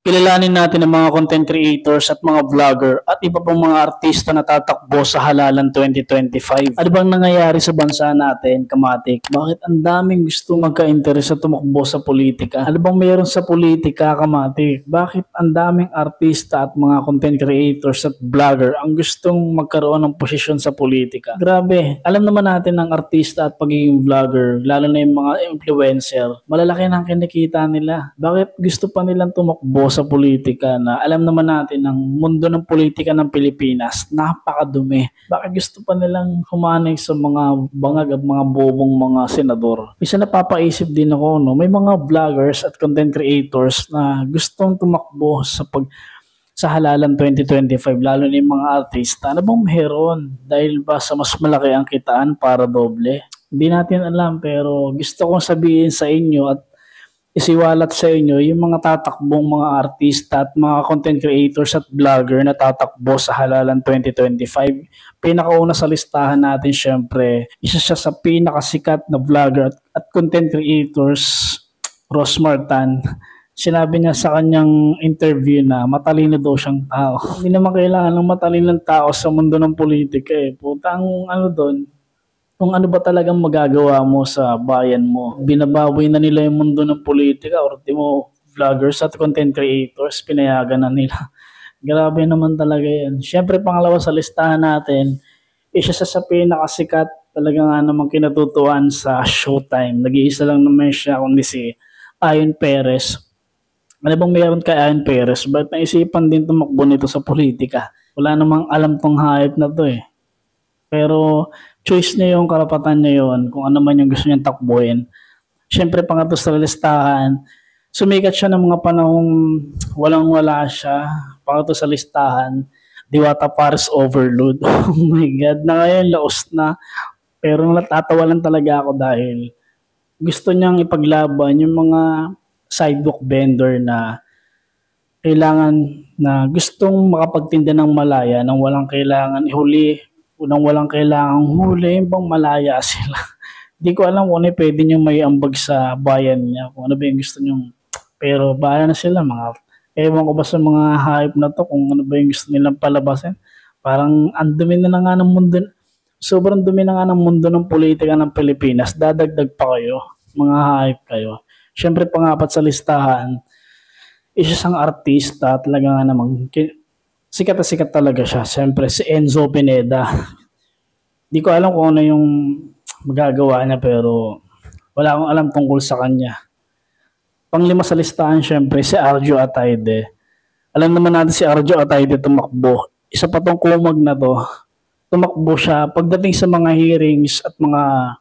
Kilalanin natin ang mga content creators at mga vlogger at iba pang mga artista na tatakbo sa halalan 2025. Ano bang nangyayari sa bansa natin, Kamatik? Bakit ang daming gusto magka-interes sa tumakbo sa politika? Ano bang mayroon sa politika, Kamatik? Bakit ang daming artista at mga content creators at vlogger ang gustong magkaroon ng posisyon sa politika? Grabe, alam naman natin ng artista at pagiging vlogger, lalo na yung mga influencer, malalaki na ang kinikita nila. Bakit gusto pa nilang tumakbo sa politika na alam naman natin ng mundo ng politika ng Pilipinas, napakadumi. Bakit gusto pa nilang humanay sa mga bangag at mga bobong mga senador? Isa napapaisip din ako, no? May mga vloggers at content creators na gustong tumakbo sa halalan 2025, lalo na yung mga artista. Ano bang meron? Dahil ba sa mas malaki ang kitaan para doble? Hindi natin alam, pero gusto kong sabihin sa inyo at isiwalat sa inyo yung mga tatakbong mga artista at mga content creators at vlogger na tatakbo sa halalan 2025. Pinakauna sa listahan natin, syempre, isa siya sa pinakasikat na vlogger at content creators, Ross Martan. Sinabi niya sa kanyang interview na matalino daw siyang tao. Hindi naman kailangan ng matalinong tao sa mundo ng politika eh. Puta, ang ano doon, kung ano ba talagang magagawa mo sa bayan mo. Binabawi na nila yung mundo ng politika or di mo vloggers at content creators, pinayagan na nila. Grabe naman talaga yan. Siyempre, pangalawa sa listahan natin, isa sa pinakasikat talaga nga namang kinatutuan sa Showtime. Nag-iisa lang naman siya kundi si Ayon Perez. Ano bang mayroon kay Ayon Perez? Ba't naisipan din tumakbo nito sa politika? Wala namang alam tong hype na to eh. Pero choice niya yung karapatan niya yun kung ano man yung gusto niyang takbuhin. Siyempre, pangatlo sa listahan, sumikat siya ng mga panahong walang-wala siya. Pangatlo sa listahan, Diwata Paris Overload. Oh my God, na ngayon laos na. Pero natatawa lang talaga ako dahil gusto niyang ipaglaban yung mga sidewalk vendor na kailangan na gustong makapagtinda ng malaya nang walang kailangan ihuli, nang walang kailangang huli, bang malaya sila. Di ko alam kung ano yung pwede nyo may ambag sa bayan niya, kung ano ba yung gusto nyo. Pero bahala na sila, ewan ko ba sa mga hype na to, kung ano ba yung gusto nilang palabasin. Parang ang dumi na nga ng mundo, sobrang dumi na nga ng mundo ng politika ng Pilipinas, dadagdag pa kayo, mga hype kayo. Siyempre, pangapat sa listahan, isa siyang artista, talaga nga namang sikat na sikat talaga siya. Siyempre, si Enzo Pineda. Di ko alam kung ano yung magagawa niya, pero wala akong alam tungkol sa kanya. Panglima sa listahan, siyempre, si Arjo Ataide. Alam naman natin si Arjo Ataide tumakbo. Isa pa tong kumag na to. Tumakbo siya. Pagdating sa mga hearings at mga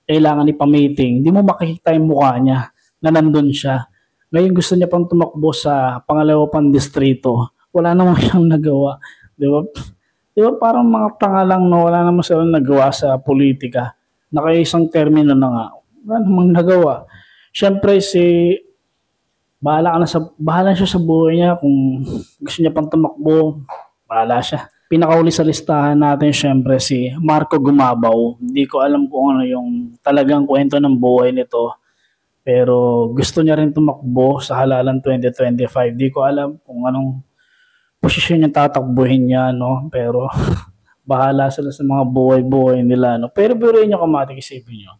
kailangan ipamiting, di mo makikita yung mukha niya na nandun siya. Ngayon gusto niya pang tumakbo sa pangalawa pang distrito. Wala namang siyang nagawa. Di ba? Di ba parang mga tanga lang na wala namang silang nagawa sa politika. Nakaisang termino na nga. Wala namang nagawa. Siyempre bahala siya sa buhay niya. Kung gusto niya pang tumakbo, bahala siya. Pinakauli sa listahan natin siyempre si Marco Gumabaw. Hindi ko alam kung ano yung talagang kwento ng buhay nito. Pero gusto niya rin tumakbo sa halalan 2025. Di ko alam kung anong posisyon niya tatakbuhin niya, no? Pero bahala sila sa mga buhay-buhay nila, no? Pero biruin niyo, Kamatik, isipin niyo.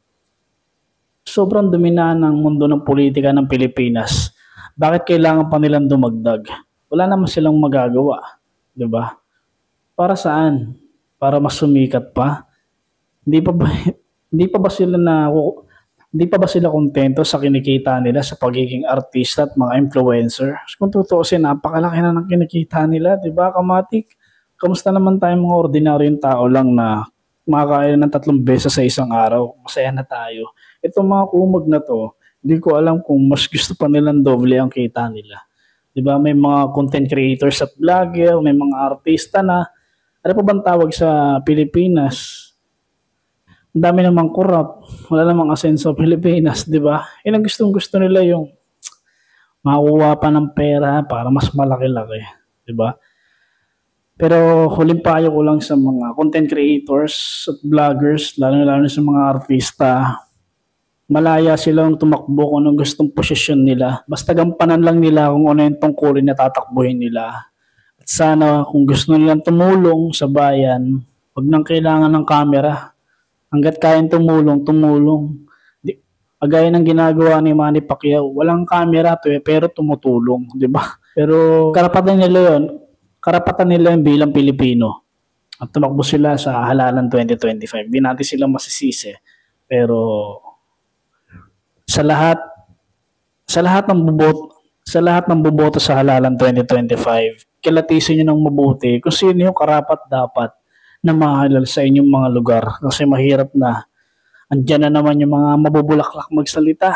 Sobrang dominaan ng mundo ng politika ng Pilipinas. Bakit kailangan pa nilang dumagdag? Wala naman silang magagawa, di ba? Para saan? Para mas sumikat pa? Hindi pa ba, hindi pa ba sila kontento sa kinikita nila sa pagiging artista at mga influencer? Kung tutuusin, napakalaki na ng kinikita nila, di ba, Kamatik? Kamusta naman tayong mga ordinaryong tao lang na makakain ng 3 beses sa isang araw? Masaya na tayo. Itong mga kumag na to, hindi ko alam kung mas gusto pa nilang doble ang kita nila. Di ba, may mga content creators at vlogger, may mga artista na, ano pa bang tawag sa Pilipinas? Ang dami namang corrupt, wala namang asenso sa Pilipinas, di ba? Yan ang gustong-gusto nila, yung makukuha pa ng pera para mas malaki-laki, di ba? Pero huling payo ko lang sa mga content creators at vloggers, lalo sa mga artista, Malaya silang tumakbo kung anong gustong posisyon nila. Basta gampanan lang nila kung ano yung tungkulin na tatakbuhin nila. At sana kung gusto nilang tumulong sa bayan, wag nang kailangan ng kamera. Hanggat kayang tumulong, tumulong. Di, agaya ng ginagawa ni Manny Pacquiao, walang camera to pero tumutulong, di ba? Pero karapatan nila yun bilang Pilipino. At tumakbo sila sa halalan 2025. Di natin sila masisisi. Pero sa lahat sa lahat ng boboto sa halalan 2025, kilatisin niyo ng mabuti kung sino yung karapat dapat na mahalal sa inyong mga lugar. Kasi mahirap na. Andiyan na naman yung mga mabubulaklak magsalita.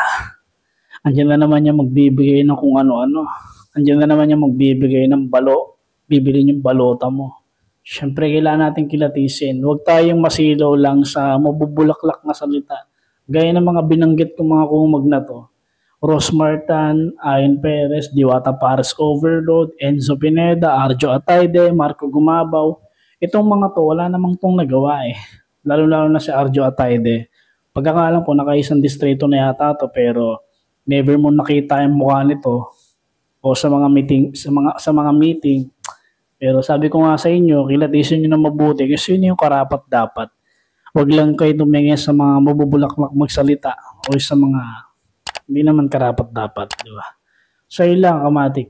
Andiyan na naman yung magbibigay ng kung ano-ano. Andiyan na naman yung magbibigay ng balo. Bibili yung balota mo. Siyempre, kailangan natin kilatisin. Huwag tayong masilaw lang sa mabubulaklak na salita. Gaya ng mga binanggit kong mga kumag na to. Ros Martan, Ayon Perez, Diwata Pares Overload, Enzo Pineda, Arjo Atayde, Marco Gumabaw. Itong mga to, wala namang tong nagawa eh. Lalo-lalo na si Arjo Atayde. Pagkakalam ko, nakaisang distrito na yata to, pero never mo nakita yung mukha nito o sa mga meeting. Pero sabi ko nga sa inyo, kilatisin nyo na mabuti kasi yun yung karapat dapat. Huwag lang kayo tumingin sa mga mabubulaklak magsalita o sa mga hindi naman karapat dapat, di ba? So, yun lang, kamatik.